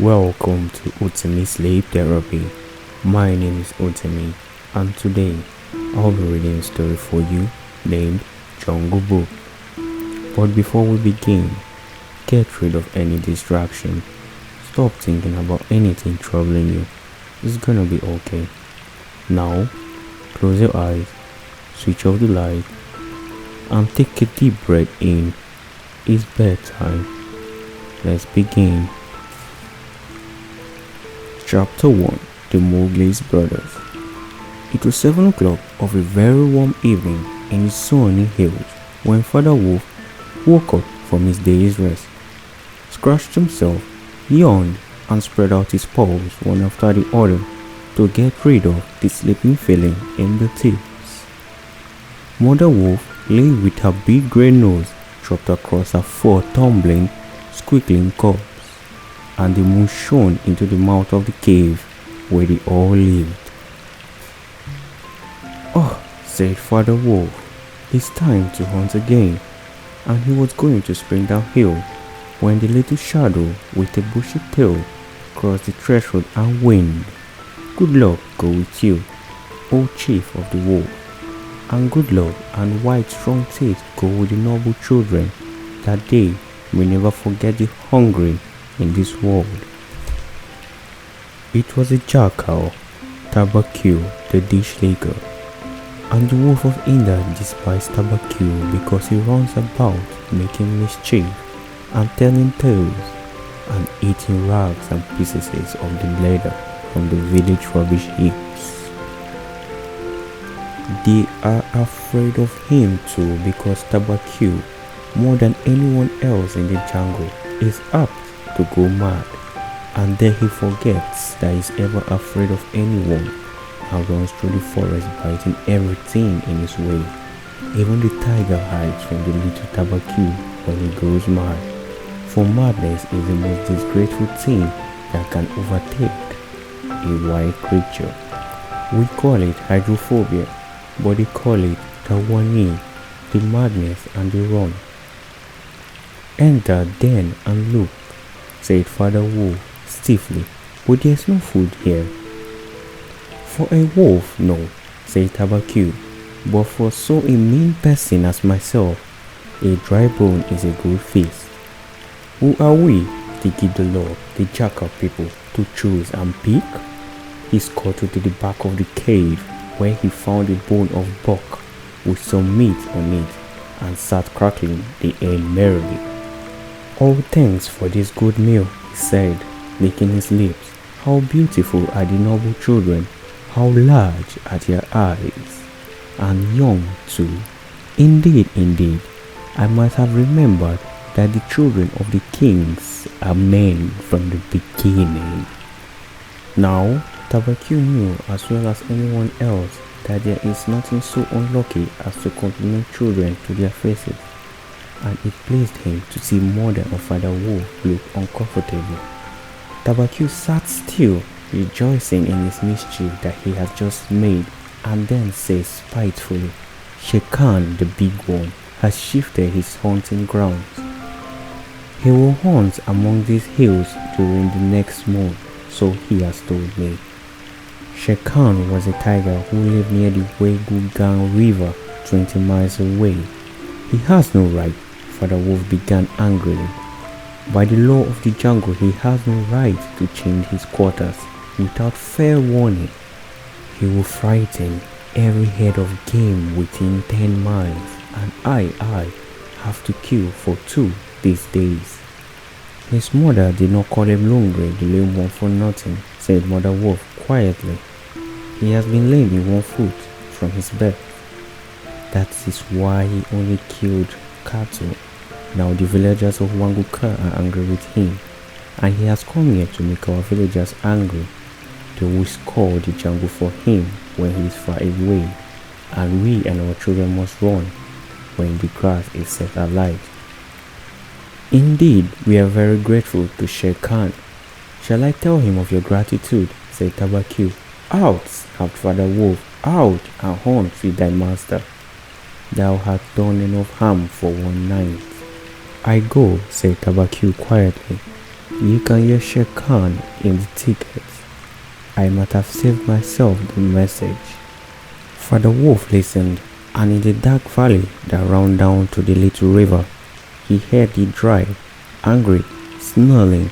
Welcome to Utami Sleep Therapy. My name is Utami, and today I'll be reading a story for you named Jungle Book. But before we begin, get rid of any distraction. Stop thinking about anything troubling you. It's gonna be okay. Now, close your eyes, switch off the light, and take a deep breath in. It's bedtime. Let's begin. Chapter 1. The Glazed Brothers. It was 7 o'clock of a very warm evening in the sunny hills when Father Wolf woke up from his day's rest, scratched himself, yawned, and spread out his paws one after the other to get rid of the sleeping feeling in the tips. Mother Wolf lay with her big grey nose dropped across her 4 tumbling, squealing cubs, and the moon shone into the mouth of the cave where they all lived. "Oh," said Father Wolf, "it's time to hunt again," and he was going to spring downhill when the little shadow with a bushy tail crossed the threshold and whined, "Good luck go with you, O chief of the wolf, and good luck and white strong teeth go with the noble children, that they may never forget the hungry in this world." It was a jackal, Tabakyu the dish laker, and the wolf of India despised Tabakyu because he runs about making mischief and telling tales and eating rags and pieces of the leather from the village rubbish heaps. They are afraid of him too because Tabakyu, more than anyone else in the jungle, is apt to go mad, and then he forgets that he's ever afraid of anyone and runs through the forest biting everything in his way. Even the tiger hides from the little Tabakyu when he goes mad, for madness is the most disgraceful thing that can overtake a wild creature. We call it hydrophobia, but they call it the one, the madness and the run. "Enter then and look," said Father Wolf stiffly, "but there's no food here." "For a wolf, no," said Tabakyu, "but for so a mean person as myself, a dry bone is a good feast. Who are we, the Gidolo, the jackal people, to choose and pick?" He scuttled to the back of the cave where he found a bone of buck with some meat on it and sat crackling the end merrily. "All thanks for this good meal," he said, licking his lips. "How beautiful are the noble children, how large are their eyes, and young too. Indeed, indeed, I might have remembered that the children of the kings are men from the beginning." Now, Tabakyu knew as well as anyone else that there is nothing so unlucky as to compliment children to their faces, and it pleased him to see Mother and Father Wolf look uncomfortable. Tabakyu sat still, rejoicing in his mischief that he had just made, and then said spitefully, "Shekan, the big one, has shifted his hunting grounds. He will hunt among these hills during the next month, so he has told me." Shekan was a tiger who lived near the Weigugang River 20 miles away. "He has no right," Father Wolf began angrily. "By the law of the jungle, he has no right to change his quarters without fair warning. He will frighten every head of game within 10 miles, and I have to kill for 2 these days." "His mother did not call him Lungre, the lame one, for nothing," said Mother Wolf quietly. "He has been lame in one foot from his birth. That is why he only killed cattle. Now the villagers of Wanguka are angry with him, and he has come here to make our villagers angry. They will scour the jungle for him when he is far away, and we and our children must run when the grass is set alight." "Indeed, we are very grateful to Shere Khan. Shall I tell him of your gratitude?" said Tabakyu. "Out!" snapped Father Wolf. "Out and hunt with thy master. Thou hast done enough harm for one night." "I go," said Tabakyu quietly. You can hear Shere Khan in the tickets. I might have saved myself the message. Father Wolf listened, and in the dark valley that ran down to the little river, he heard the dry, angry, snarling,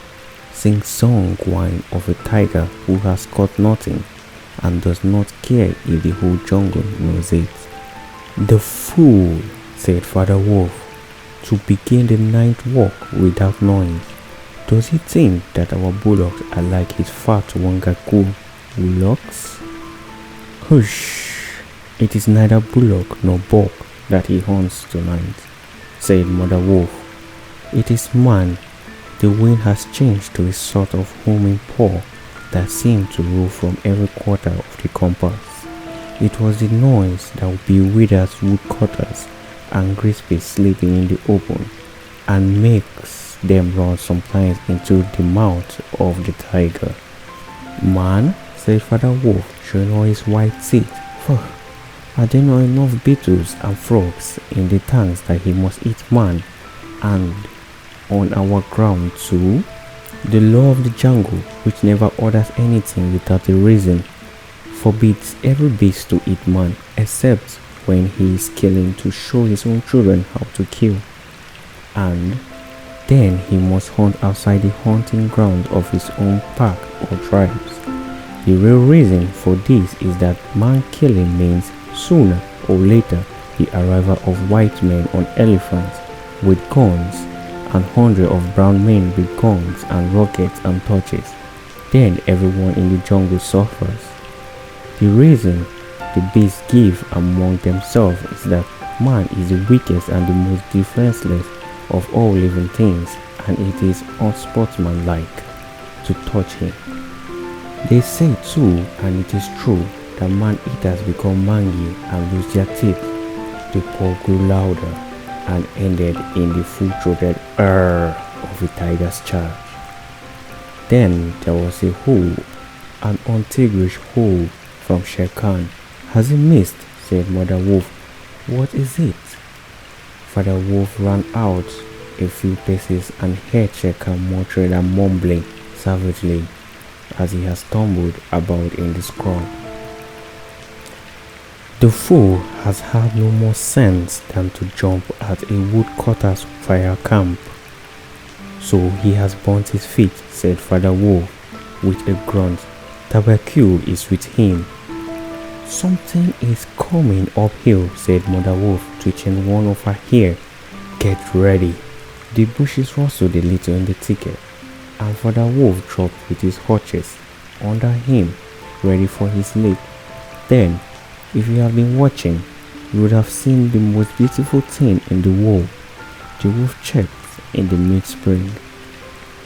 sing-song whine of a tiger who has caught nothing and does not care if the whole jungle knows it. "The fool," said Father Wolf, "to begin the night walk without noise. Does he think that our bullocks are like his fat Wangaku bullocks? Hush! It is neither bullock nor buck that he hunts tonight," said Mother Wolf. "It is man. The wind has changed to a sort of homing paw that seemed to roll from every quarter of the compass. It was the noise that bewilders woodcutters and grizzlies sleeping in the open and makes them run sometimes into the mouth of the tiger." "Man," said Father Wolf, showing all his white teeth. "Are there not enough beetles and frogs in the tanks that he must eat man, and on our ground too? The law of the jungle, which never orders anything without a reason, forbids every beast to eat man except when he is killing to show his own children how to kill. And then he must hunt outside the hunting ground of his own pack or tribes. The real reason for this is that man killing means sooner or later the arrival of white men on elephants with guns and hundreds of brown men with guns and rockets and torches. Then everyone in the jungle suffers. The reason the beasts give among themselves is that man is the weakest and the most defenseless of all living things, and it is unsportsmanlike to touch him. They say too, and it is true, that man-eaters become mangy and lose their teeth. The paw grew louder and ended in the full-throated "Arr" of a tiger's charge. Then there was a howl, an untigerish howl from Shere Khan. "Has he missed?" said Mother Wolf. "What is it?" Father Wolf ran out a few paces and heard Shere Khan muttering and mumbling savagely as he has stumbled about in the scrub. "The fool has had no more sense than to jump at a woodcutter's fire camp. So he has burnt his feet," said Father Wolf with a grunt. "Tabacue is with him." "Something is coming uphill," said Mother Wolf, twitching one of her hair. "Get ready." The bushes rustled a little in the thicket, and Father Wolf dropped with his haunches under him, ready for his leap. Then, if you have been watching, you would have seen the most beautiful thing in the world. The wolf checked in the mid-spring.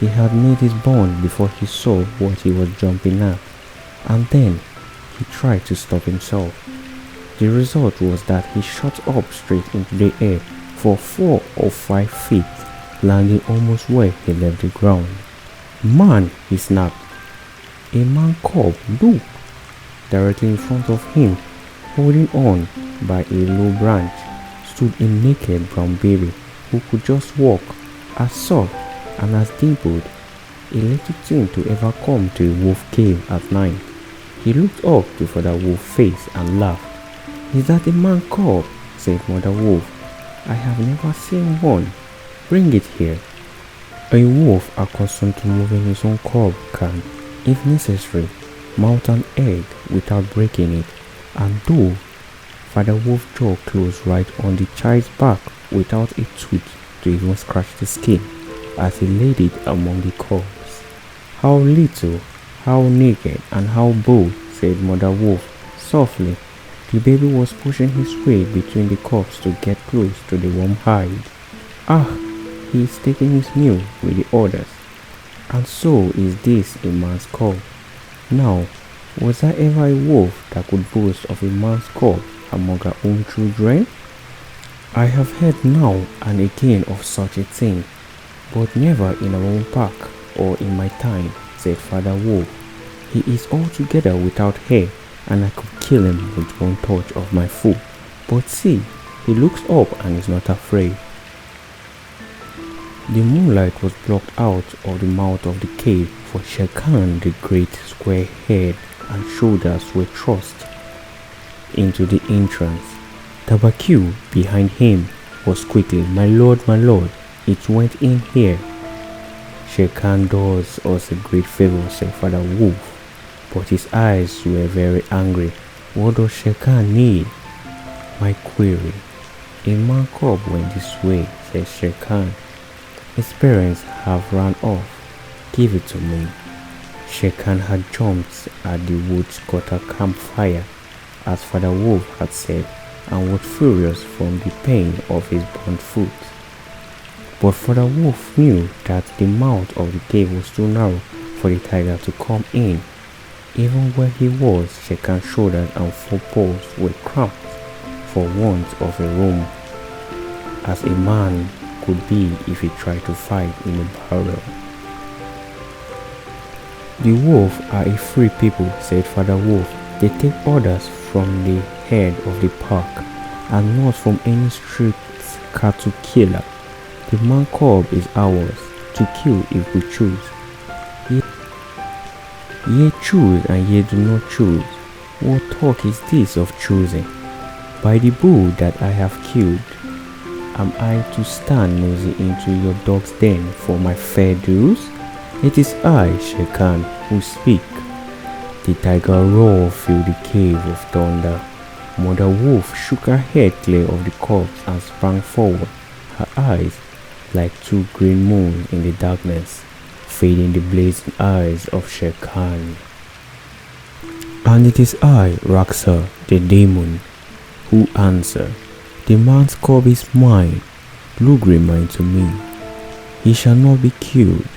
He had made his bond before he saw what he was jumping at, and then he tried to stop himself. The result was that he shot up straight into the air for 4 or 5 feet, landing almost where he left the ground. "Man!" he snapped. "A man cub, look!" Directly in front of him, holding on by a low branch, stood a naked brown baby who could just walk, as soft and as dimpled, a little thing to ever come to a wolf cave at night. He looked up to Father Wolf's face and laughed. "Is that a man cub?" said Mother Wolf. "I have never seen one. Bring it here." A wolf accustomed to moving his own cub can, if necessary, mount an egg without breaking it, and though Father Wolf's jaw closed right on the child's back without a tooth to even scratch the skin as he laid it among the cubs. "How little, how naked, and how bold," said Mother Wolf softly. The baby was pushing his way between the cubs to get close to the warm hide. "Ah, he is taking his meal with the others. And so is this a man's cub. Now, was there ever a wolf that could boast of a man's cub among her own children? I have heard now and again of such a thing, but never in our own pack or in my time," said Father Wolf. "He is altogether without hair, and I could kill him with one touch of my foot. But see, he looks up and is not afraid." The moonlight was blocked out of the mouth of the cave, for Shere Khan, the great square head and shoulders were thrust into the entrance. Tabaqui behind him was quickly, my lord, it went in here. Shere Khan does us a great favor, said Father Wolf, but his eyes were very angry. What does Shere Khan need? My query. A man cub went this way, said Shere Khan. His parents have run off. Give it to me. Shere Khan had jumped at the woods gutter campfire, as Father Wolf had said, and was furious from the pain of his burnt foot. But Father Wolf knew that the mouth of the cave was too narrow for the tiger to come in. Even where he was, Shere Khan's shoulders and forepaws were cramped for want of a room, as a man could be if he tried to fight in a barrel. The wolves are a free people, said Father Wolf. They take orders from the head of the pack and not from any street cattle killer. The man cub is ours to kill if we choose. Ye choose and ye do not choose. What talk is this of choosing? By the bull that I have killed, am I to stand nosy into your dog's den for my fair dues? It is I, Shere Khan, who speak. The tiger roar filled the cave of thunder. Mother Wolf shook her head clear of the corpse and sprang forward, her eyes like two green moons in the darkness, fading the blazing eyes of Shere Khan. And it is I, Raksa, the demon, who answer. The man's cub is mine. Look remain to me. He shall not be killed.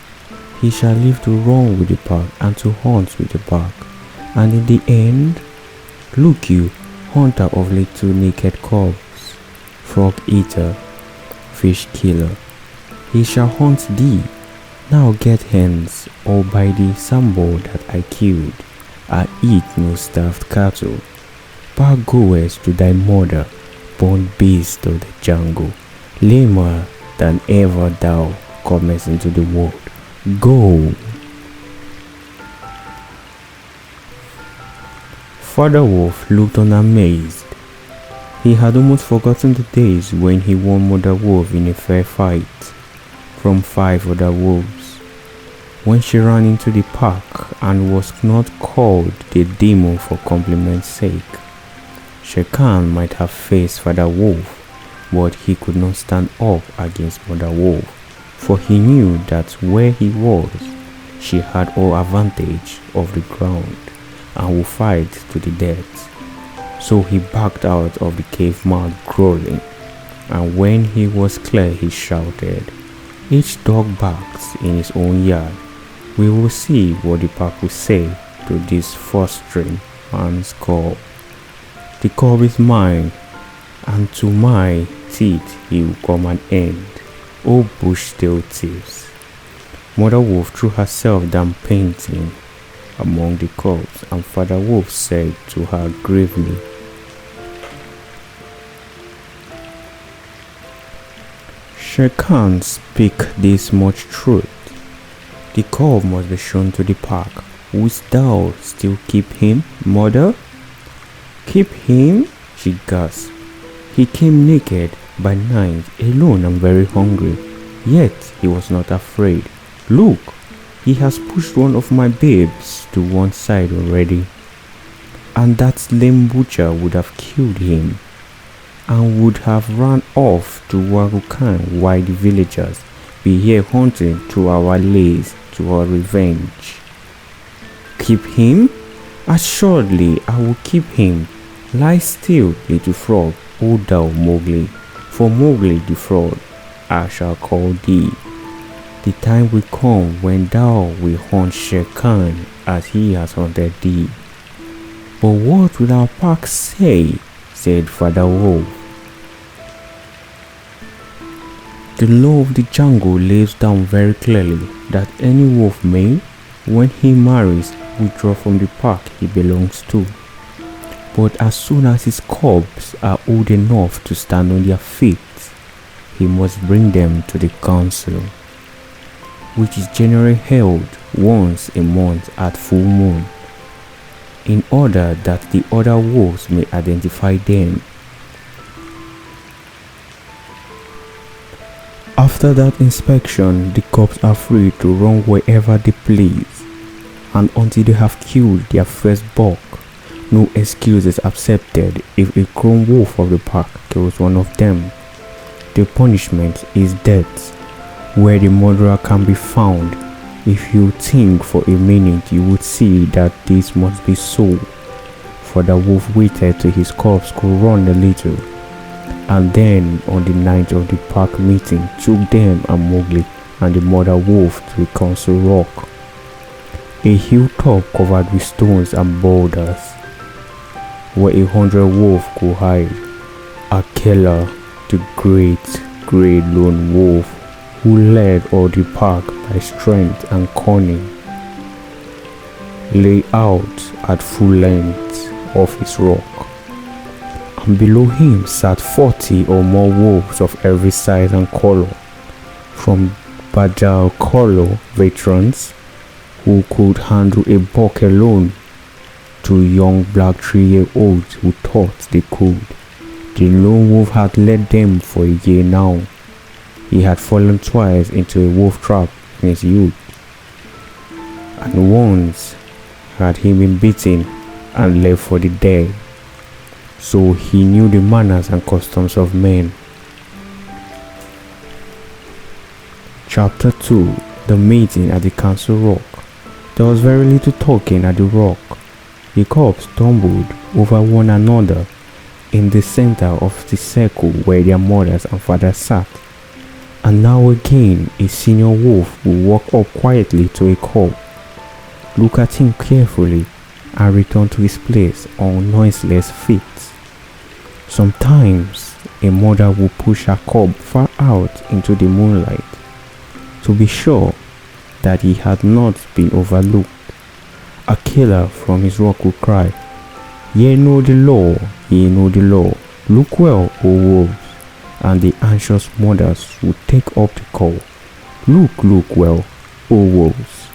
He shall live to run with the pack and to hunt with the pack. And in the end, look you, hunter of little naked cubs, frog eater, fish killer, he shall hunt thee. Now get hence, or by the sambo that I killed, I eat no starved cattle. Back goest to thy mother, born beast of the jungle, lamer than ever thou comest into the world. Go! Father Wolf looked on amazed. He had almost forgotten the days when he won Mother Wolf in a fair fight from 5 other wolves, when she ran into the pack and was not called the demon for compliment's sake. Shere Khan might have faced Father Wolf, but he could not stand up against Mother Wolf, for he knew that where he was, she had all advantage of the ground and would fight to the death. So he backed out of the cave mouth growling, and when he was clear he shouted, each dog barks in his own yard. We will see what the pack will say to this fostering man's cub. The cub is mine, and to my teeth he will come an end. O bush-tailed thieves! Mother Wolf threw herself down panting among the cubs, and Father Wolf said to her gravely, Shere Khan speak this much truth. The cub must be shown to the pack. Wouldst thou still keep him, mother? Keep him? She gasped. He came naked by night, alone and very hungry. Yet he was not afraid. Look, he has pushed one of my babes to one side already. And that lame butcher would have killed him, and would have run off to Warukan while the villagers be here hunting through our lays to our revenge. Keep him? Assuredly I will keep him. Lie still, little frog, O thou Mowgli, for Mowgli the frog I shall call thee. The time will come when thou wilt hunt Shere Khan as he has hunted thee. But what will our pack say? Said Father Wolf. The law of the jungle lays down very clearly that any wolf may, when he marries, withdraw from the pack he belongs to. But as soon as his cubs are old enough to stand on their feet, he must bring them to the council. which is generally held once a month at full moon, in order that the other wolves may identify them. After that inspection, the cubs are free to run wherever they please, and until they have killed their first buck, no excuse is accepted if a grown wolf of the pack kills one of them. The punishment is death, where the murderer can be found. If you think for a minute, you would see that this must be so, for the wolf waited till his cubs could run a little, and then on the night of the pack meeting took them and Mowgli and the mother wolf to a council rock, a hilltop covered with stones and boulders, where 100 wolves could hide. Akela, the great grey lone wolf, who led all the pack by strength and cunning, lay out at full length of his rock, and below him sat 40 or more wolves of every size and color, from Bajal color veterans who could handle a buck alone, to young black 3-year-olds who thought they could. The lone wolf had led them for a year now. He had fallen twice into a wolf trap in his youth, and once had he been beaten and left for the dead, so he knew the manners and customs of men. Chapter 2. The meeting at the council rock. There was very little talking at the rock. The cubs stumbled over one another in the center of the circle where their mothers and fathers sat, and now again a senior wolf would walk up quietly to a cub, look at him carefully, and return to his place on noiseless feet. Sometimes a mother would push her cub far out into the moonlight to be sure that he had not been overlooked. A killer from his rock would cry, "Ye know the law, ye know the law. Look well, O wolves." And the anxious mothers would take up the call, look well, O wolves."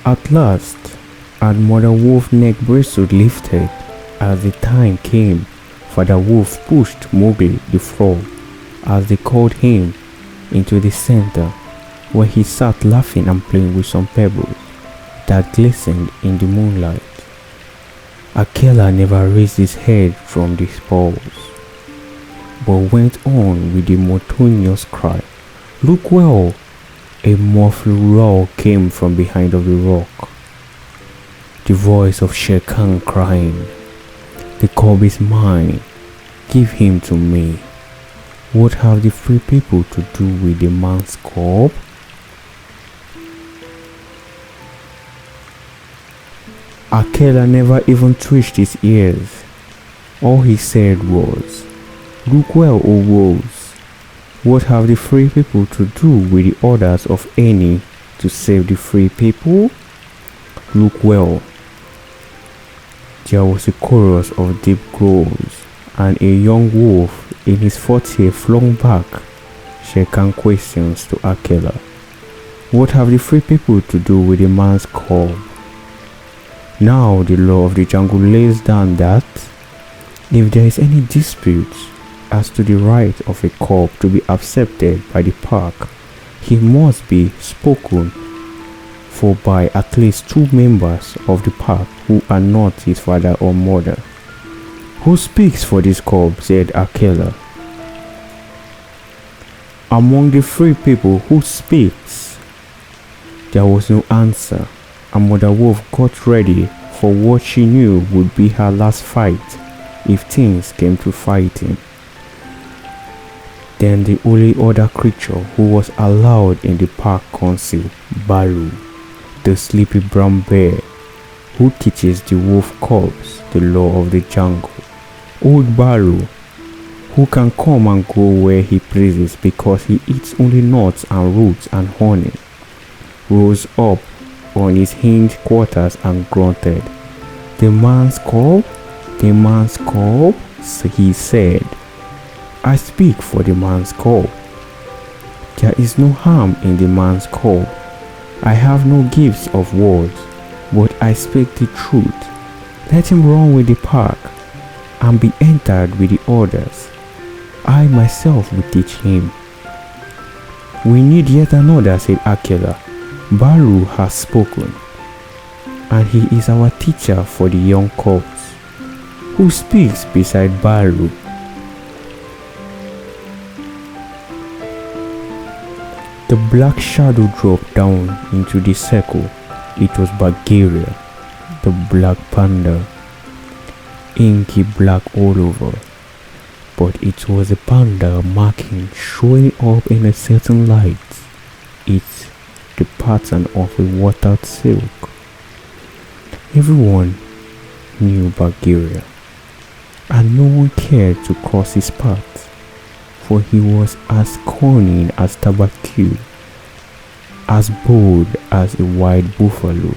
At last, and Mother Wolf neck bristled lifted as the time came. Father Wolf pushed Mowgli the frog, as they called him, into the center, where he sat laughing and playing with some pebbles that glistened in the moonlight. Akela never raised his head from the paws, but went on with a monotonous cry, "Look well!" A muffled roar came from behind of the rock, the voice of Shere Khan crying, "The cub is mine, give him to me. What have the free people to do with the man's cub?" Akela never even twitched his ears. All he said was, "Look well, O wolves. What have the free people to do with the orders of any to save the free people? Look well." There was a chorus of deep growls, and a young wolf in his 40th flung back Shere Khan questions to Akela. What have the free people to do with the man's cub? Now the law of the jungle lays down that if there is any dispute as to the right of a cub to be accepted by the pack, he must be spoken for by at least 2 members of the pack who are not his father or mother. "Who speaks for this cub?" said Akela. "Among the free people, who speaks?" There was no answer, and Mother Wolf got ready for what she knew would be her last fight if things came to fighting. Then the only other creature who was allowed in the pack council, Balu, the sleepy brown bear, who teaches the wolf cubs the law of the jungle. Old Balu, who can come and go where he pleases because he eats only nuts and roots and honey, rose up on his hind quarters and grunted. "The man's cub? The man's cub?" he said. I speak for the man's call. There is no harm in the man's call. I have no gifts of words, but I speak the truth. Let him run with the pack and be entered with the others. I myself will teach him. We need yet another, said Akela. Balu has spoken, and he is our teacher for the young cubs. Who speaks beside Balu? The black shadow dropped down into the circle. It was Bulgaria, the Black Panda, inky black all over. But it was a panda marking showing up in a certain light. It's the pattern of a watered silk. Everyone knew Bulgaria, and no one cared to cross his path, for he was as cunning as Tabacu, as bold as a white buffalo,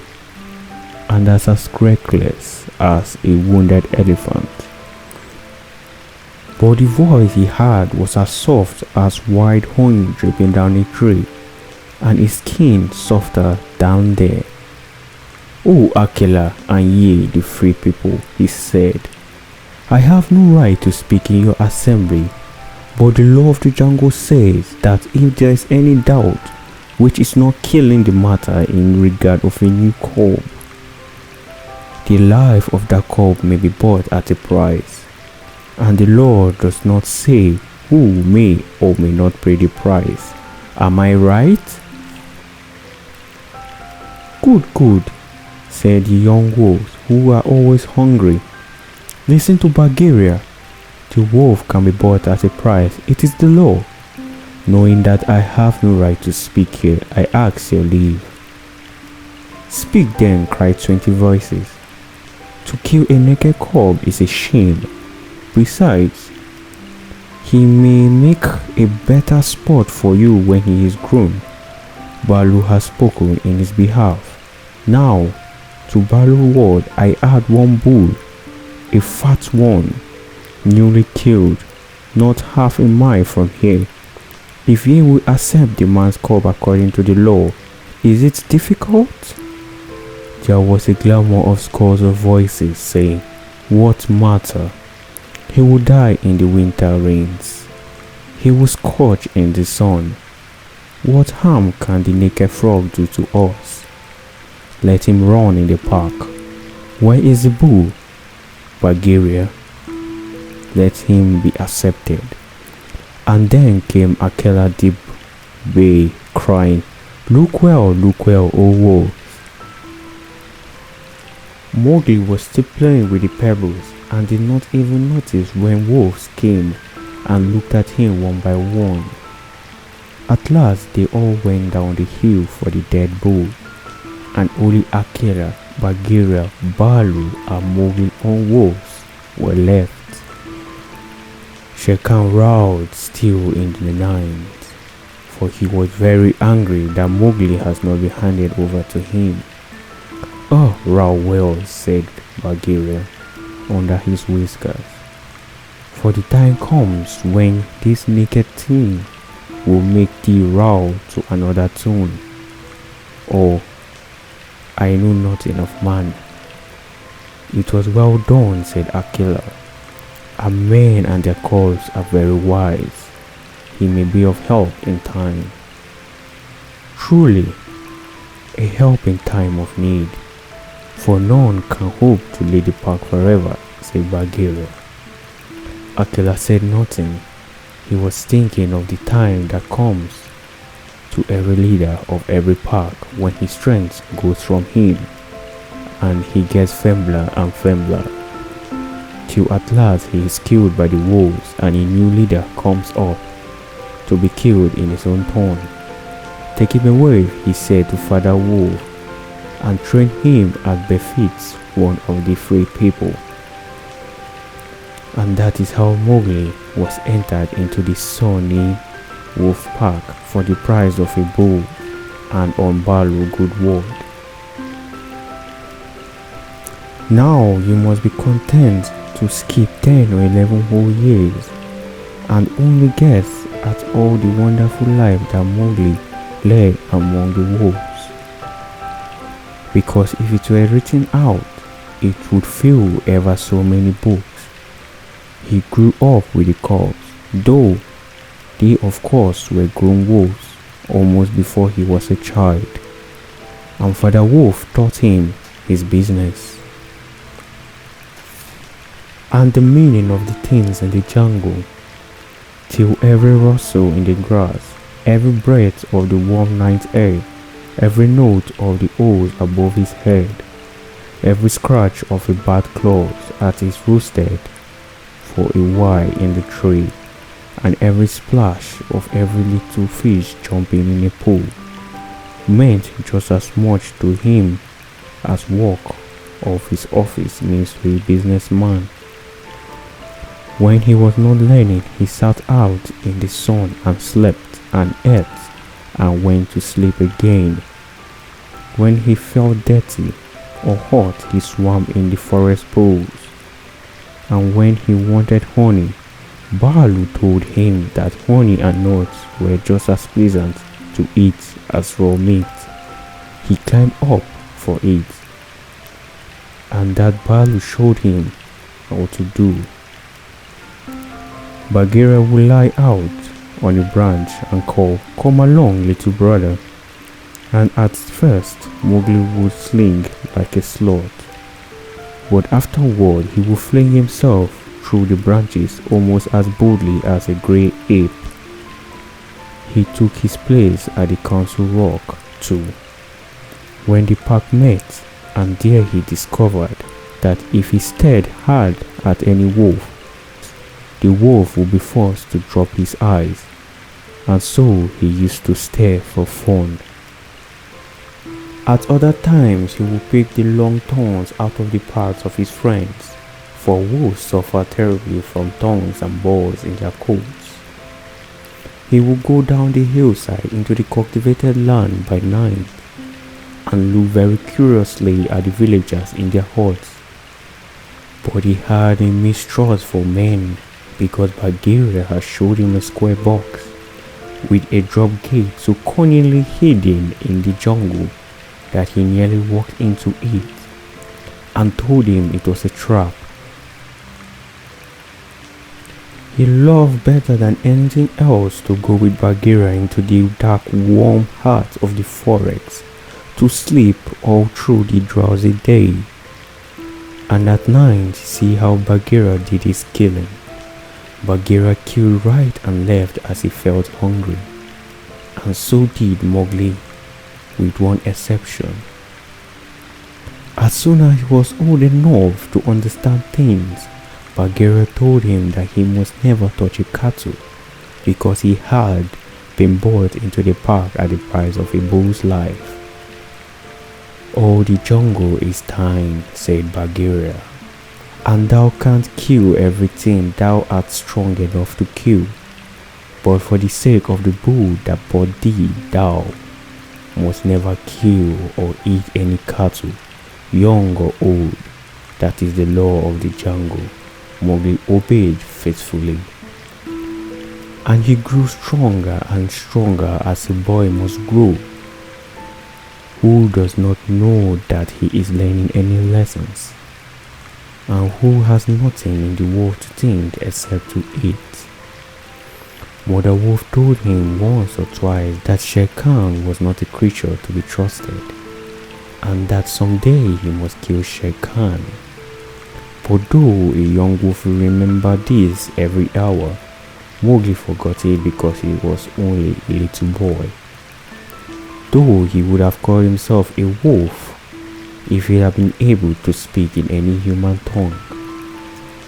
and as reckless as a wounded elephant. But the voice he had was as soft as white honey dripping down a tree, and his skin softer down there. "O Akela and ye, the free people," he said, "I have no right to speak in your assembly, but the law of the jungle says that if there is any doubt, which is not killing the matter in regard of a new cub, the life of that cub may be bought at a price, and the law does not say who may or may not pay the price. Am I right?" "Good, good," said the young wolves, who were always hungry. "Listen to Bulgaria. The wolf can be bought at a price. It is the law. Knowing that I have no right to speak here, I ask your leave." "Speak then," cried 20 voices. "To kill a naked cub is a shame. Besides, he may make a better sport for you when he is grown. Balu has spoken in his behalf. Now, to Balu's word I add one bull, a fat one, newly killed, not half a mile from here. If ye will accept the man's cub according to the law, is it difficult?" There was a glamour of scores of voices saying, "What matter? He will die in the winter rains. He will scorch in the sun. What harm can the naked frog do to us? Let him run in the park. Where is the bull? Bulgaria. Let him be accepted." And then came Akela Deep Bay crying, look well, O wolves." Mowgli was still playing with the pebbles and did not even notice when wolves came and looked at him one by one. At last they all went down the hill for the dead bull, and only Akela, Bulgaria, Balu and Mowgli on wolves were left. Shere Khan roared still in the night, for he was very angry that Mowgli has not been handed over to him. "Oh, row well," said Bulgaria under his whiskers, "for the time comes when this naked thing will make thee row to another tune. Oh, I know nothing of man." "It was well done," said Akela. "And men and their calls are very wise. He may be of help in time." "Truly, a help in time of need, for none can hope to lead the pack forever," said Bulgaria. Akela said nothing. He was thinking of the time that comes to every leader of every pack when his strength goes from him, and he gets feebler and feebler, till at last he is killed by the wolves and a new leader comes up to be killed in his own turn. "Take him away," he said to Father Wolf, "and train him as befits one of the free people." And that is how Mowgli was entered into the sunny wolf pack for the price of a bull and on Balu good word. Now you must be content to skip 10 or 11 whole years and only guess at all the wonderful life that Mowgli led among the wolves. Because if it were written out, it would fill ever so many books. He grew up with the cubs, though they of course were grown wolves almost before he was a child, and Father Wolf taught him his business and the meaning of the things in the jungle, till every rustle in the grass, every breath of the warm night air, every note of the owls above his head, every scratch of a bat claws at his roosted for a while in the tree, and every splash of every little fish jumping in a pool meant just as much to him as work of his office means to a businessman. When he was not learning, he sat out in the sun and slept and ate and went to sleep again. When he felt dirty or hot, he swam in the forest pools. And when he wanted honey, Balu told him that honey and nuts were just as pleasant to eat as raw meat. He climbed up for it, and that Balu showed him how to do. Bagheera would lie out on a branch and call, "Come along, little brother." And at first, Mowgli would sling like a sloth, but afterward he would fling himself through the branches almost as boldly as a grey ape. He took his place at the council rock too, when the pack met, and there he discovered that if he stared hard at any wolf, the wolf would be forced to drop his eyes, and so he used to stare for fun. At other times he would pick the long thorns out of the paths of his friends, for wolves suffer terribly from thorns and balls in their coats. He would go down the hillside into the cultivated land by night and look very curiously at the villagers in their huts. But he had a mistrust for men, because Bagheera had showed him a square box with a drop gate so cunningly hidden in the jungle that he nearly walked into it, and told him it was a trap. He loved better than anything else to go with Bagheera into the dark, warm heart of the forest, to sleep all through the drowsy day, and at night see how Bagheera did his killing. Bagheera killed right and left as he felt hungry, and so did Mowgli, with one exception. As soon as he was old enough to understand things, Bagheera told him that he must never touch a cattle, because he had been bought into the park at the price of a bull's life. "All the jungle is thine," said Bagheera, "and thou canst kill everything thou art strong enough to kill. But for the sake of the bull that bought thee, thou must never kill or eat any cattle, young or old. That is the law of the jungle." Mowgli obeyed faithfully, and he grew stronger and stronger as a boy must grow, who does not know that he is learning any lessons, and who has nothing in the world to think except to eat. Mother Wolf told him once or twice that Shere Khan was not a creature to be trusted, and that someday he must kill Shere Khan. But though a young wolf will remember this every hour, Mowgli forgot it because he was only a little boy. Though he would have called himself a wolf if he had been able to speak in any human tongue,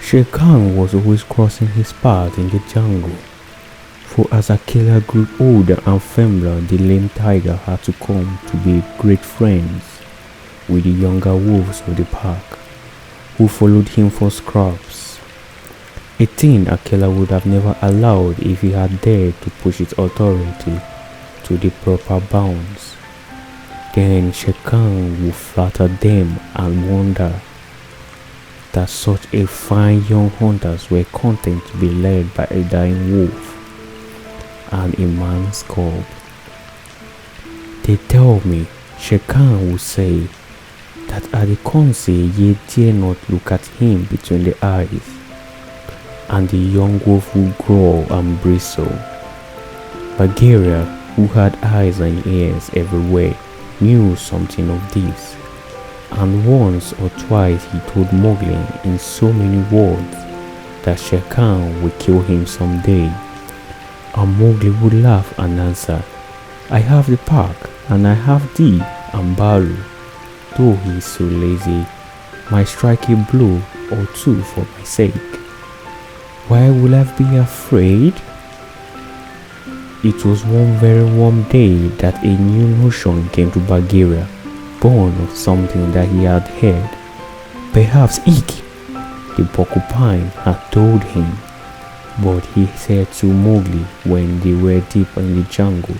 Shere Khan was always crossing his path in the jungle. For as Akela grew older and firmer, the lame tiger had to come to be great friends with the younger wolves of the pack, who followed him for scraps, a thing Akela would have never allowed if he had dared to push its authority to the proper bounds. Then Shere Khan would flatter them and wonder that such a fine young hunters were content to be led by a dying wolf and a man's cub. They tell me Shere Khan would say that at the council ye dare not look at him between the eyes, and the young wolf would growl and bristle. Bagheera, who had eyes and ears everywhere, knew something of this, and once or twice he told Mowgli in so many words that Shere Khan would kill him someday, and Mowgli would laugh and answer, "I have the pack, and I have thee and Baloo. Though he is so lazy, might strike a blow or two for my sake. Why will I be afraid?" It was one very warm day that a new notion came to Bagheera, born of something that he had heard. Perhaps Ikki, the porcupine, had told him, but he said to Mowgli when they were deep in the jungle,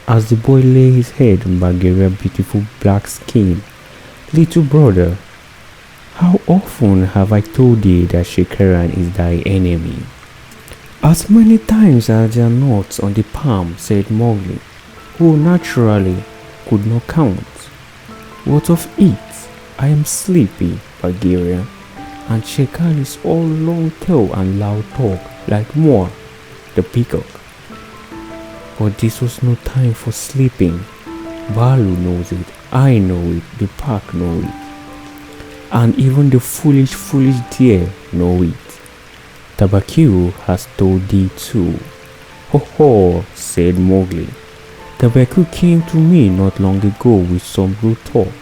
as the boy lay his head on Bagheera's beautiful black skin, "Little brother, how often have I told thee that Shere Khan is thy enemy?" "As many times as there are knots on the palm," said Mowgli, who naturally could not count. "What of it? I am sleepy, Bagheera, and Shere Khan is all long tail and loud talk like Moa, the peacock." But this was no time for sleeping. Baloo knows it, I know it, the pack know it, and even the foolish deer know it. Tabaqui has told thee too. "Ho ho," said Mowgli. "Tabaqui came to me not long ago with some rude talk,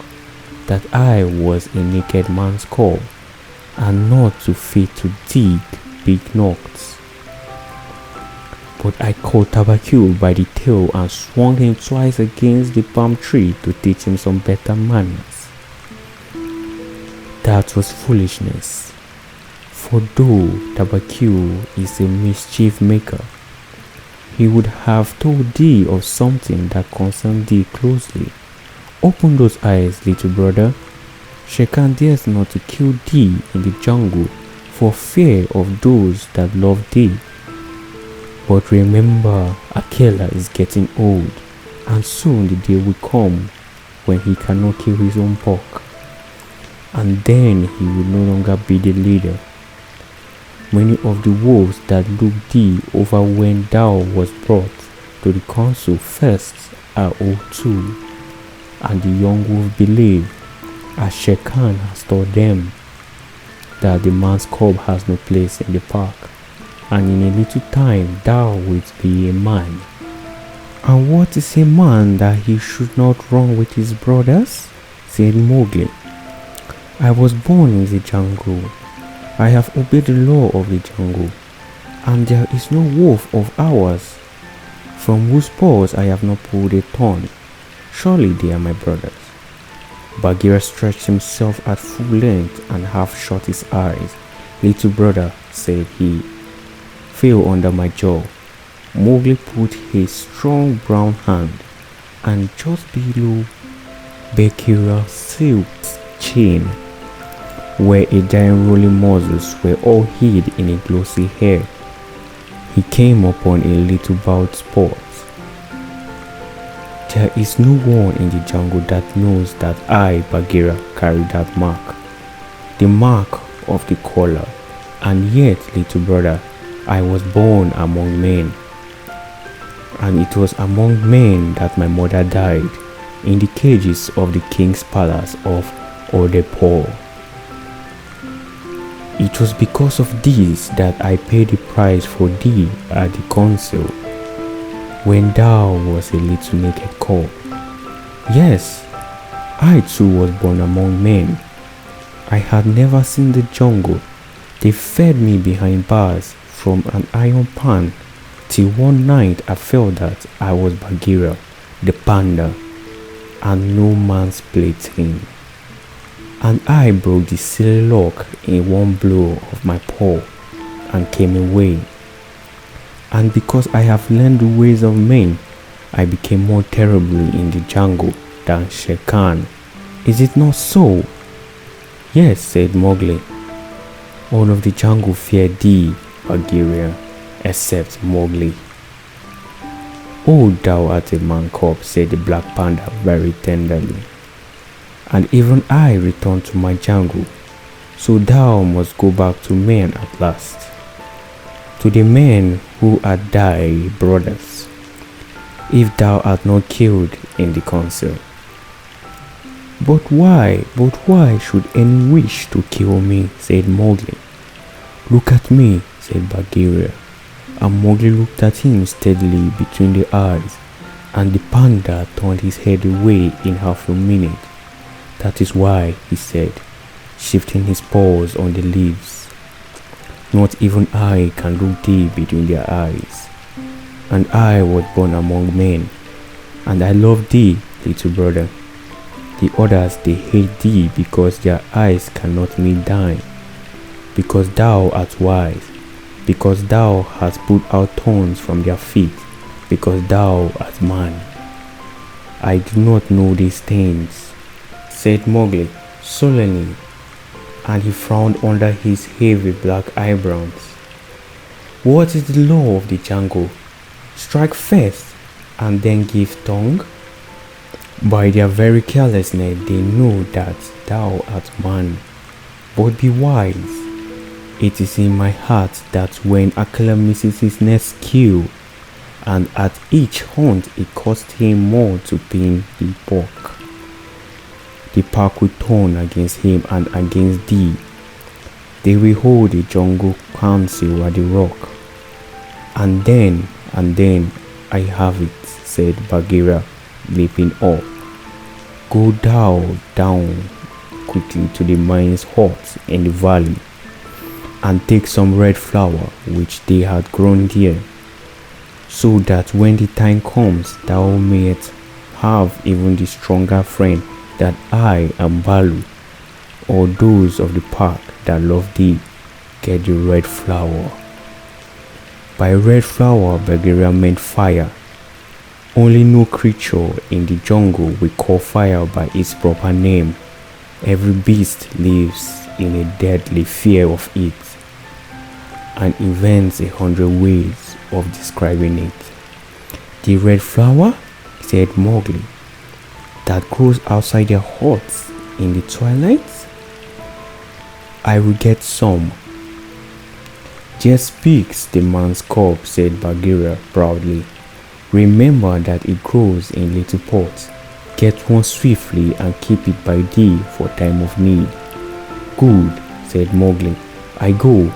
that I was a naked man's cub, and not too fit to dig big knots. But I caught Tabaqui by the tail and swung him twice against the palm tree to teach him some better manners. That was foolishness. For though Tabaqui is a mischief maker, he would have told thee of something that concerned thee closely. Open those eyes, little brother. Shere Khan dares not to kill thee in the jungle for fear of those that love thee. But remember, Akela is getting old, and soon the day will come when he cannot kill his own pork, and then he will no longer be the leader. Many of the wolves that looked thee over when thou was brought to the council first are old too, and the young wolf believe, as Shere Khan has taught them, that the man's cub has no place in the park, and in a little time thou wilt be a man." "And what is a man that he should not run with his brothers?" said Mowgli. "I was born in the jungle. I have obeyed the law of the jungle, and there is no wolf of ours from whose paws I have not pulled a thorn. Surely they are my brothers." Bagheera stretched himself at full length and half shut his eyes. "Little brother," said he, "fell under my jaw." Mowgli put his strong brown hand, and just below Bagheera's silk chin, where a giant rolling muscles were all hid in a glossy hair, he came upon a little bald spot. There is no one in the jungle that knows that I, Bagheera, carry that mark, the mark of the collar, and yet, little brother, I was born among men, and it was among men that my mother died, in the cages of the king's palace of Odepur. It was because of this that I paid the price for thee at the council, when thou was a little naked cub. Yes, I too was born among men. I had never seen the jungle. They fed me behind bars from an iron pan, till one night I felt that I was Bagheera, the panda, and no man's plaything. And I broke the silly lock in one blow of my paw and came away. And because I have learned the ways of men, I became more terrible in the jungle than Shere Khan. Is it not so?" "Yes," said Mowgli. All of the jungle feared thee, Bagheera, except Mowgli. "Oh, thou art a man cub," said the Black Panda very tenderly, "and even I return to my jungle, so thou must go back to men at last, to the men who are thy brothers, if thou art not killed in the council." But why should any wish to kill me?" said Mowgli. "Look at me," said Bagheera, and Mowgli looked at him steadily between the eyes, and the panda turned his head away in half a minute. "That is why," he said, shifting his paws on the leaves, "not even I can look thee between their eyes. And I was born among men, and I love thee, little brother. The others, they hate thee because their eyes cannot meet thine, because thou art wise, because thou hast put out thorns from their feet, because thou art man." "I do not know these things," said Mowgli sullenly, and he frowned under his heavy black eyebrows. "What is the law of the jungle? Strike first and then give tongue? By their very carelessness they know that thou art man. But be wise. It is in my heart that when Akela misses his next kill, and at each hunt it costs him more to pin the pack will turn against him and against thee. They will hold a jungle council at the rock. And then I have it," said Bagheera, leaping up. "Go thou down quickly to the man's hut in the valley, and take some red flower which they had grown there, so that when the time comes thou mayest have even the stronger friend that I and Balu, or those of the pack that love thee, get the red flower." By red flower, Bagheera meant fire. Only no creature in the jungle will call fire by its proper name. Every beast lives in a deadly fear of it, and invents 100 ways of describing it. "The red flower," said Mowgli, "that grows outside their huts in the twilight? I will get some." "Just speaks the man's cub," said Bagheera proudly. "Remember that it grows in little pots. Get one swiftly and keep it by thee for time of need." "Good," said Mowgli. "I go,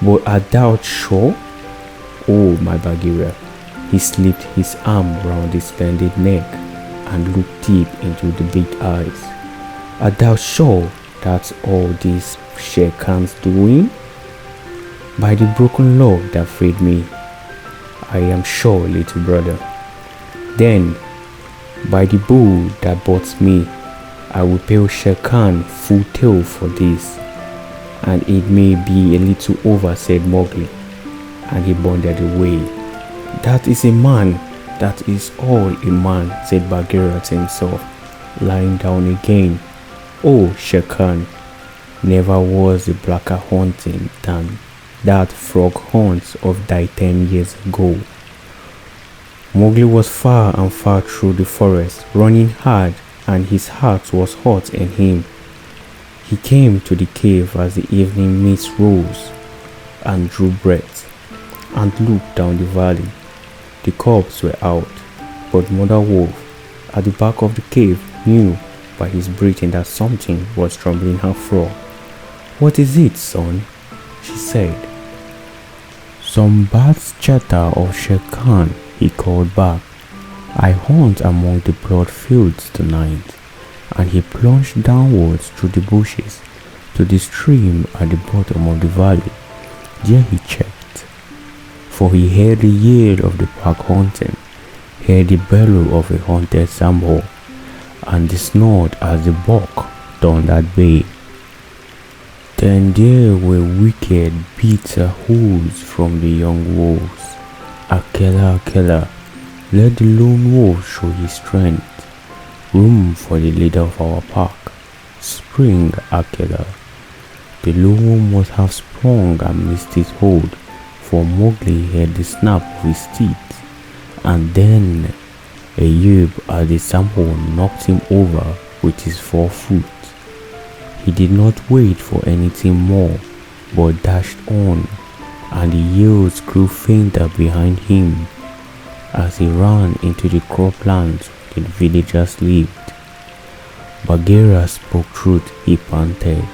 but art thou sure?" "Oh, my Bagheera." He slipped his arm round the splendid neck and looked deep into the big eyes. "Art thou sure that's all this Shere Khan's doing?" "By the broken log that freed me, I am sure, little brother." "Then, by the bull that bought me, I will pay Shere Khan full tail for this, and it may be a little over," said Mowgli, and he bounded away. "That is a man, that is all a man," said Bagheera to himself, lying down again. "Oh, Shere Khan, never was a blacker hunting than that frog hunt of thy 10 years ago." Mowgli was far and far through the forest, running hard, and his heart was hot in him. He came to the cave as the evening mist rose, and drew breath, and looked down the valley. The cubs were out, but Mother Wolf, at the back of the cave, knew by his breathing that something was troubling her fro. "What is it, son?" she said. "Some bats chatter of Shere Khan," he called back. "I hunt among the blood fields tonight." And he plunged downwards through the bushes to the stream at the bottom of the valley. There he checked, for he heard the yell of the pack hunting, heard the bellow of a hunted sambo, and the snort as the buck turned at bay. Then there were wicked, bitter howls from the young wolves. "Akela, Akela, let the lone wolf show his strength. Room for the leader of our pack. Spring, Akela. The lone wolf must have sprung and missed his hold, for Mowgli heard the snap of his teeth, and then a yelp as the sample knocked him over with his 4 foot. He did not wait for anything more, but dashed on, and the yells grew fainter behind him as he ran into the croplands where the villagers lived. Bagheera spoke truth, he panted,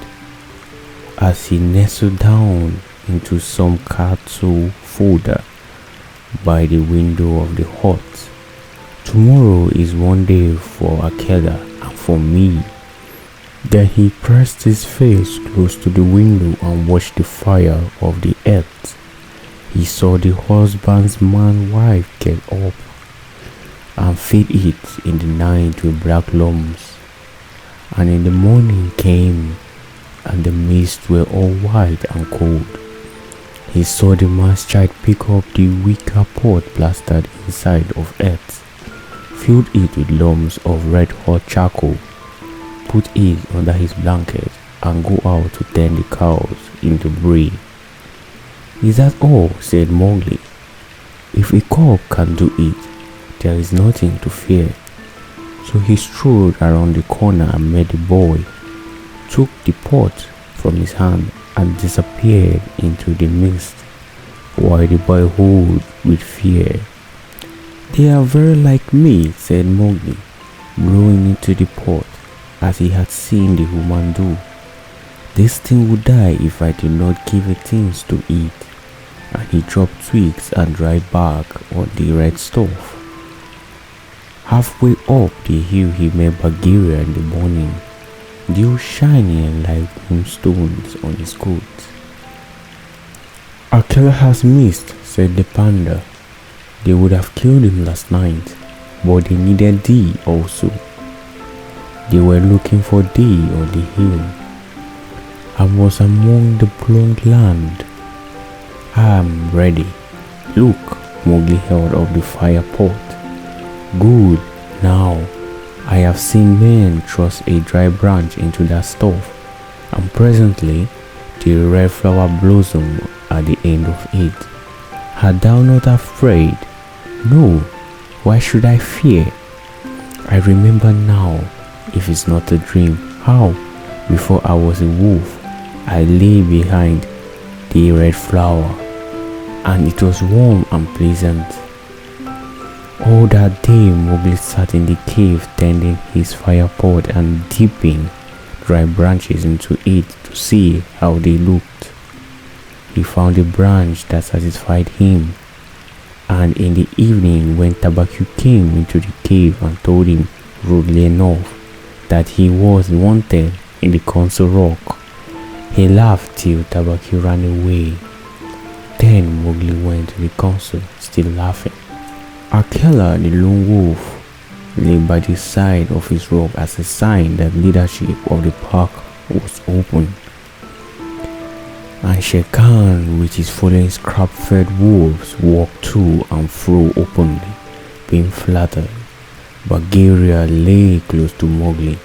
as he nestled down into some cattle fodder by the window of the hut. Tomorrow is one day for Akela and for me. Then he pressed his face close to the window and watched the fire of the earth. He saw the husbandman's wife get up and feed it in the night with black lumps. And in the morning came, and the mists were all white and cold. He saw the man's child pick up the wicker pot plastered inside of earth, filled it with lumps of red hot charcoal, put it under his blanket, and go out to tend the cows in the brae. "Is that all?" said Mowgli. "If a cock can do it, there is nothing to fear." So he strode around the corner and met the boy, took the pot from his hand, and disappeared into the mist, while the boy howled with fear. "They are very like me," said Mowgli, blowing into the pot as he had seen the woman do. "This thing would die if I did not give it things to eat." And he dropped twigs and dry bark on the red stove. Halfway up the hill he met Bagheera in the morning, dew shining like moonstones on his coat. "Akela has missed," said the panda. "They would have killed him last night, but they needed thee also. They were looking for thee on the hill. I was among the blond land. I am ready. Look," Mowgli held up the fire pot. "Good. Now I have seen men thrust a dry branch into that stove, and presently the red flower blossomed at the end of it. Art thou not afraid?" "No. Why should I fear? I remember now, if it's not a dream, how, before I was a wolf, I lay behind the red flower, and it was warm and pleasant. All that day Mowgli sat in the cave tending his fire pot and dipping dry branches into it to see how they looked. He found a branch that satisfied him, and in the evening when Tabaqui came into the cave and told him rudely enough that he was wanted in the council rock, he laughed till Tabaqui ran away. Then Mowgli went to the council, still laughing. Akela the lone wolf lay by the side of his rock as a sign that leadership of the pack was open. And Shere Khan with his following scrap-fed wolves walked to and fro openly, being flattered. Bagheera lay close to Mowgli,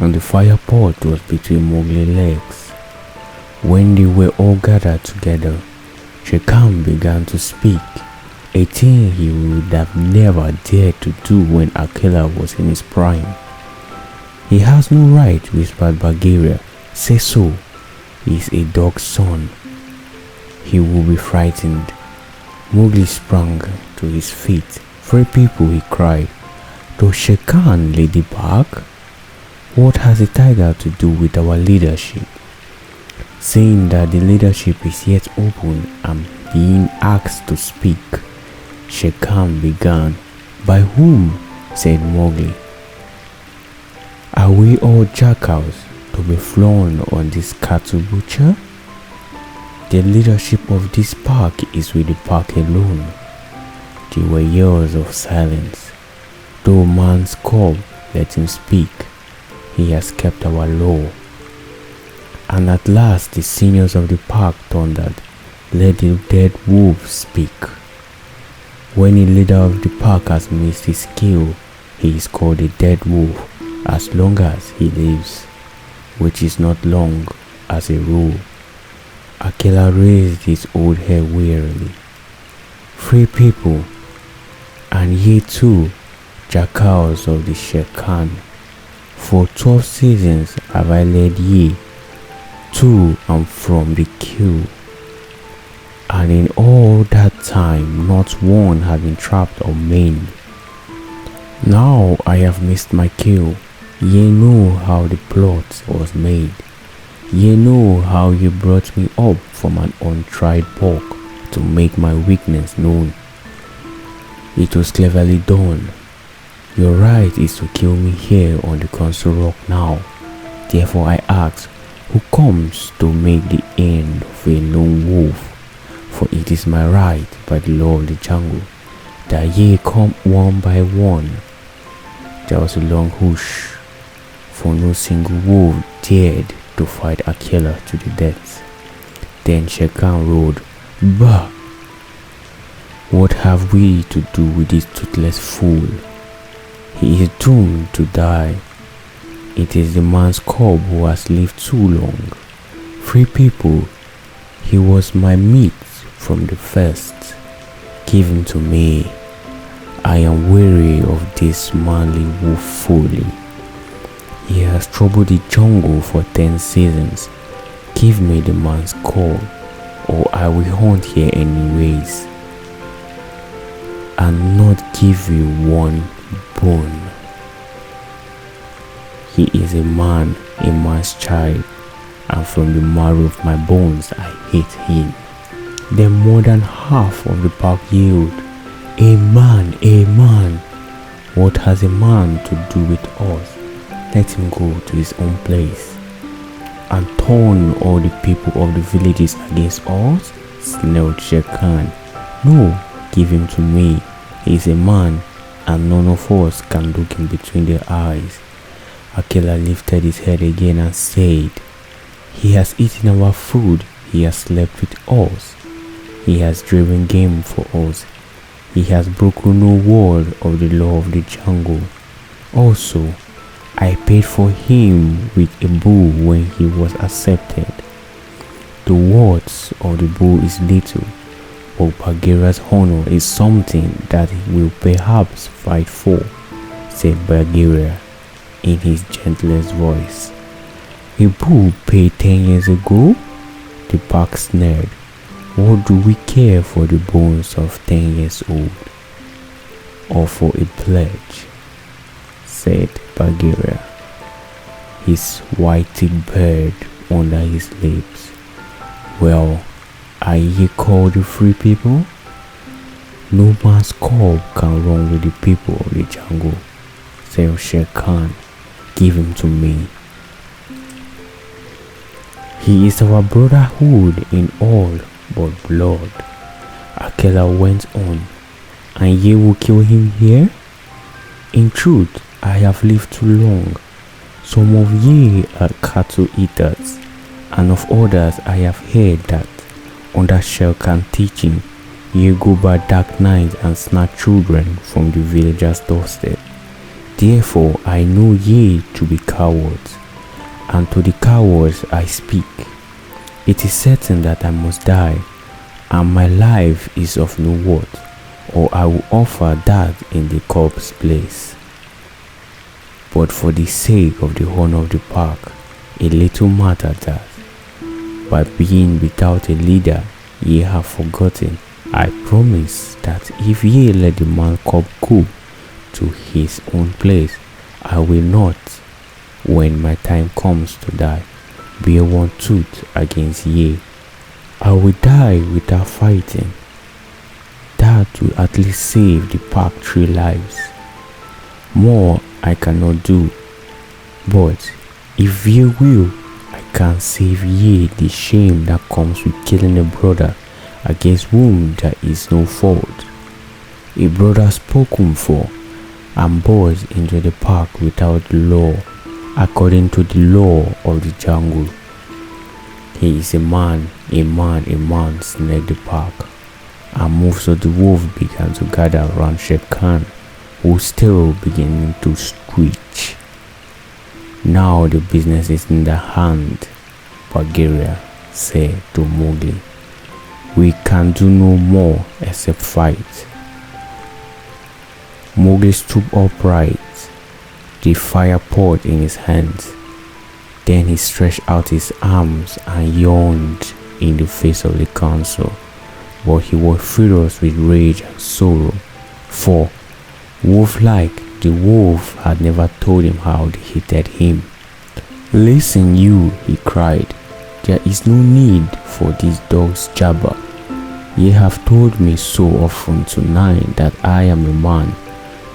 and the fire pot was between Mowgli's legs. When they were all gathered together, Shere Khan began to speak, a thing he would have never dared to do when Akela was in his prime. "He has no right," whispered Bagheera. "Say so. He is a dog's son. He will be frightened." Mowgli sprang to his feet. "Free people," he cried. "Does Shere Khan lead the pack? What has a tiger to do with our leadership?" Saying that the leadership is yet open and being asked to speak, Shere Khan began. "By whom?" said Mowgli. "Are we all jackals to be flown on this cattle butcher? The leadership of this pack is with the pack alone." There were years of silence. "Though man's cub, let him speak. He has kept our law." And at last the seniors of the pack thundered, "Let the dead wolf speak." When a leader of the pack has missed his kill, he is called a dead wolf as long as he lives, which is not long. as a rule. Akela raised his old head wearily. Free people, and ye too, jackals of the Shere Khan. For 12 seasons have I led ye to and from the kill, and in all that time not one had been trapped or maimed. Now I have missed my kill. Ye know how the plot was made. Ye know how ye brought me up from an untried pork to make my weakness known. It was cleverly done. Your right is to kill me here on the council rock now. Therefore I ask, who comes to make the end of a lone wolf? For it is my right by the law of the jungle that ye come one by one. There was a long whoosh, for no single wolf dared to fight Akela to the death. Then Shere Khan roared, "Bah! What have we to do with this toothless fool? He is doomed to die. It is the man's cub who has lived too long. Free people, he was my meat from the first. Give him to me. I am weary of this manly wolf folly. He has troubled the jungle for 10 seasons. Give me the man's cub, or I will hunt here anyways, and not give you one bone. He is a man's child, and from the marrow of my bones I hate him." Then more than half of the pack yelled, a man, what has a man to do with us? Let him go to his own place and turn all the people of the villages against us?" snarled Shere Khan. "No, give him to me. He is a man, and none of us can look him between the eyes." Akela lifted his head again and said, "He has eaten our food, he has slept with us, he has driven game for us, he has broken no word of the law of the jungle. Also, I paid for him with a bull when he was accepted. The words of the bull is little, but Bagheera's honor is something that he will perhaps fight for," said Bagheera in his gentlest voice. "A bull paid 10 years ago?" The pack sneered. "What do we care for the bones of 10 years old? Or for a pledge?" said Bagheera, his white bird under his lips. "Well, are ye called the free people? No man's cub can run with the people of the jungle," said Shere Khan. "Give him to me. He is our brotherhood in all but blood," Akela went on. "And ye will kill him here? In truth, I have lived too long. Some of ye are cattle eaters, and of others I have heard that, under Shere Khan teaching, ye go by dark night and snatch children from the villagers' doorstep. Therefore I know ye to be cowards, and to the cowards I speak. It is certain that I must die, and my life is of no worth, or I will offer that in the cub's place. But for the sake of the honor of the pack, a little matter that, by being without a leader, ye have forgotten. I promise that if ye let the man cub go to his own place, I will not, when my time comes to die, bear one tooth against ye. I will die without fighting. That will at least save the pack 3 lives. More I cannot do, but if ye will, I can save ye the shame that comes with killing a brother against whom there is no fault. A brother spoken for and brought into the park without the law, according to the law of the jungle. He is a man, snared the pack, and most of the wolves began to gather around Shere Khan, who still beginning to screech. Now the business is in their hand, Bagheera said to Mowgli. "We can do no more except fight." Mowgli stood upright, the fire pot in his hands. Then he stretched out his arms and yawned in the face of the council. But he was furious with rage and sorrow, for, wolf-like, the wolf had never told him how they hated him. "Listen, you," he cried. "There is no need for this dog's jabber. Ye have told me so often tonight that I am a man,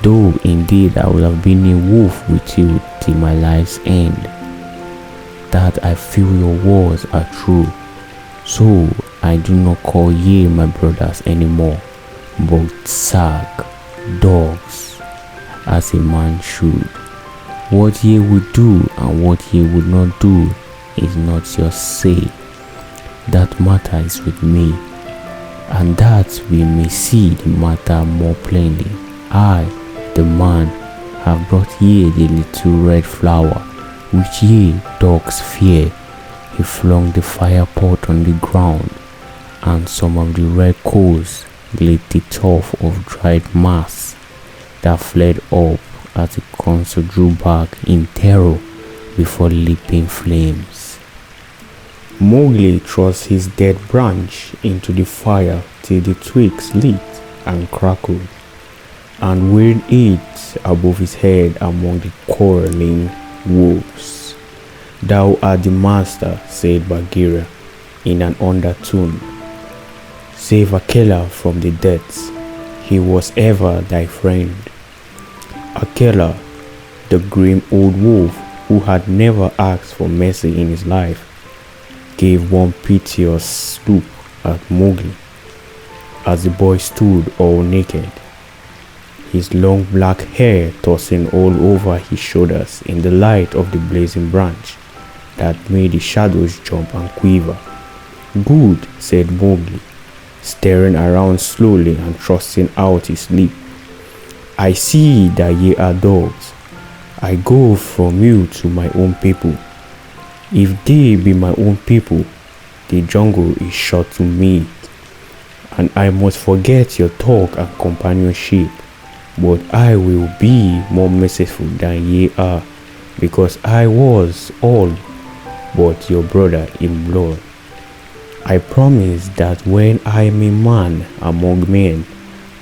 though indeed I would have been a wolf with you till my life's end. That I feel your words are true. So I do not call ye my brothers anymore, but sag, dogs, as a man should. What ye would do and what ye would not do is not your say. That matter is with me, and that we may see the matter more plainly. I, the man, have brought ye the little red flower, which ye dogs fear." He flung the fire pot on the ground, and some of the red coals lit the top of dried mass that fled up as the council drew back in terror before leaping flames. Mowgli thrust his dead branch into the fire till the twigs lit and crackled, and waved it above his head among the quarreling wolves. "Thou art the master," said Bagheera in an undertone. "Save Akela from the deaths. He was ever thy friend." Akela, the grim old wolf who had never asked for mercy in his life, gave one piteous look at Mowgli as the boy stood all naked, his long black hair tossing all over his shoulders in the light of the blazing branch that made the shadows jump and quiver. "Good," said Mowgli, staring around slowly and thrusting out his lip. "I see that ye are dogs. I go from you to my own people. If they be my own people, the jungle is shut to me, and I must forget your talk and companionship. But I will be more merciful than ye are, because I was all but your brother in blood. I promise that when I am a man among men,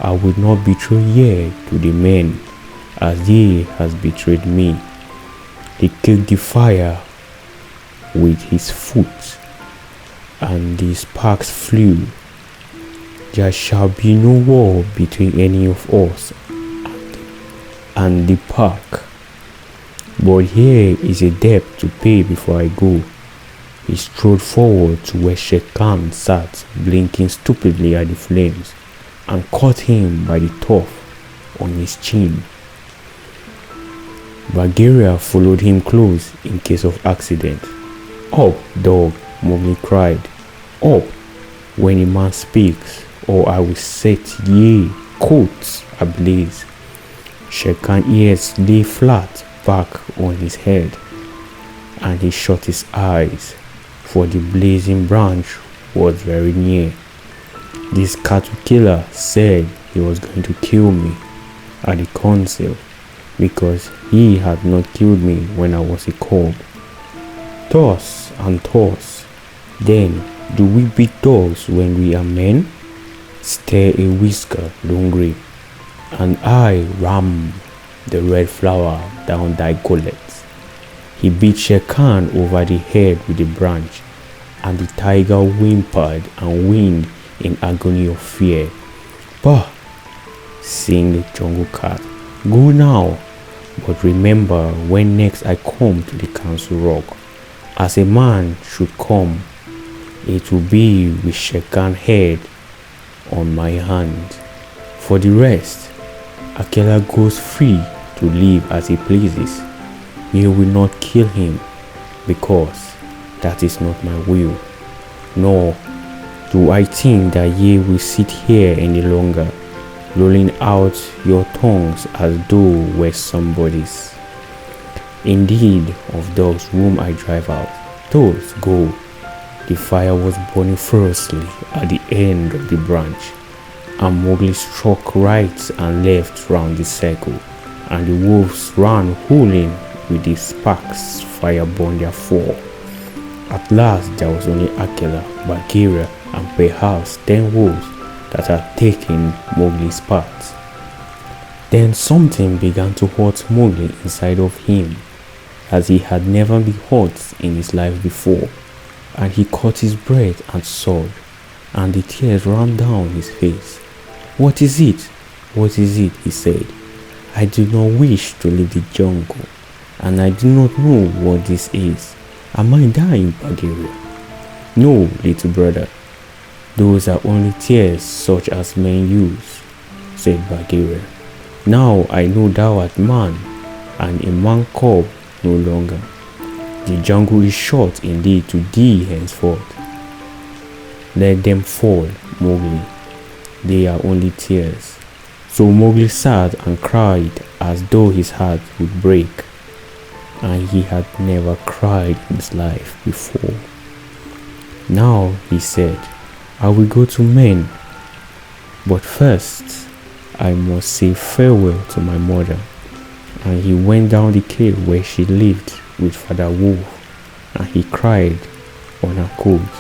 I will not betray ye to the men, as ye has betrayed me." He killed the fire with his foot, and the sparks flew. "There shall be no war between any of us and the pack. But here is a debt to pay before I go." He strode forward to where Shere Khan sat, blinking stupidly at the flames, and caught him by the tuft on his chin. Bagheera followed him close in case of accident. "Up, dog," Mowgli cried. "Up, when a man speaks, or I will set ye coats ablaze." Shere Khan's ears lay flat back on his head, and he shut his eyes, for the blazing branch was very near. This cattle killer said he was going to kill me at the council, because he had not killed me when I was a cub. Toss and toss. Then, do we beat dogs when we are men? Stir a whisker, Lungri, and I ram the red flower down thy gullet. He beat Shere Khan over the head with a branch, and the tiger whimpered and whined in agony of fear. "Bah!" sang the jungle cat. "Go now, but remember when next I come to the council rock, as a man should come, it will be with Shere Khan's head on my hand. For the rest, Akela goes free to live as he pleases. You will not kill him, because that is not my will. Nor do I think that ye will sit here any longer, lolling out your tongues as though were somebody's. Indeed, of those whom I drive out, those go The fire was burning ferociously at the end of the branch, and Mowgli struck right and left round the circle, and the wolves ran howling with the sparks fire burned their fall. At last there was only Akela, Bagheera, and perhaps 10 wolves that had taken Mowgli's part. Then something began to hurt Mowgli inside of him, as he had never been hurt in his life before, and he caught his breath and sobbed, and the tears ran down his face. "What is it? What is it?" he said. "I do not wish to leave the jungle, and I do not know what this is. Am I dying, Bagheera?" "No, little brother. Those are only tears such as men use," said Bagheera. "Now I know thou art man, and a man cub no longer. The jungle is short indeed to thee henceforth. Let them fall, Mowgli. They are only tears." So Mowgli sat and cried as though his heart would break, and he had never cried in his life before. "Now," he said, "I will go to men, but first I must say farewell to my mother." And he went down the cave where she lived with Father Wolf, and he cried on her coat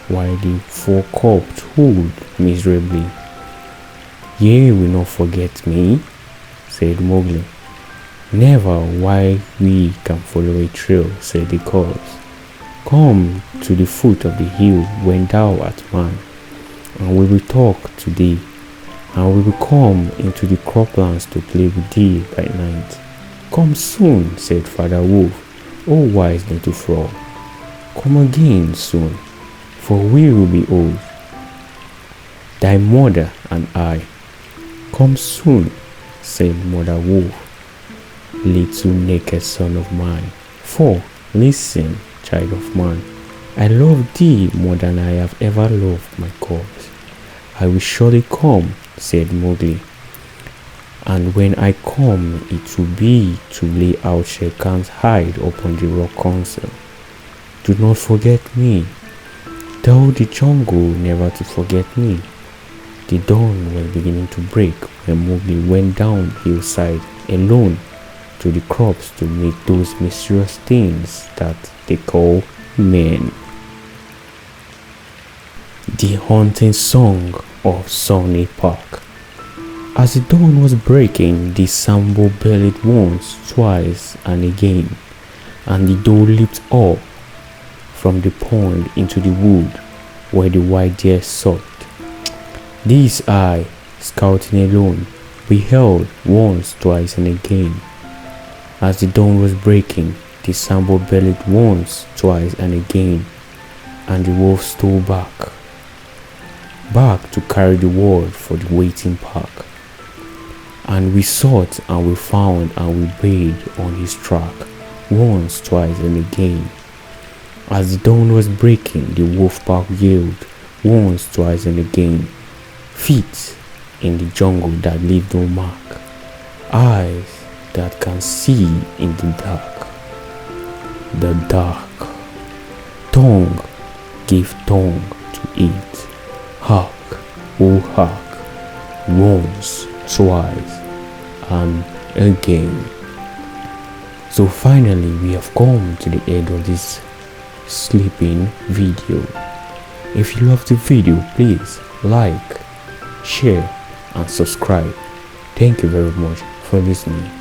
while the 4 cubs howled miserably. "Ye will not forget me," said Mowgli. "Never while we can follow a trail," said the cubs. "Come to the foot of the hill when thou art man, and we will talk to thee, and we will come into the croplands to play with thee by night." "Come soon," said Father Wolf, "O wise little frog. Come again soon, for we will be old, thy mother and I." "Come soon," said Mother Wolf, "little naked son of mine. For, listen, child of man, I love thee more than I have ever loved my cubs." "I will surely come," said Mowgli. "And when I come, it will be to lay out Shere Khan's hide upon the rock council. Do not forget me. Tell the jungle never to forget me." The dawn was beginning to break when Mowgli went down hillside alone to the crops to meet those mysterious things that they call men. The Haunting Song of Sunny Park. As the dawn was breaking, the Sambo bellied once, twice, and again, and the doe leaped up from the pond into the wood where the white deer sucked. This I, scouting alone, beheld once, twice, and again. As the dawn was breaking, the Sambo bellied once, twice, and again, and the wolf stole back to carry the word for the waiting pack. And we sought and we found and we bayed on his track once, twice, and again. As the dawn was breaking, the wolf pack yelled once, twice, and again. Feet in the jungle that leave no mark, eyes that can see in the dark. The dark. Tongue give tongue to it. Hark, oh hark, once, twice, and again. So finally we have come to the end of this sleeping video. If you love the video, please like, share, and subscribe. Thank you very much for listening.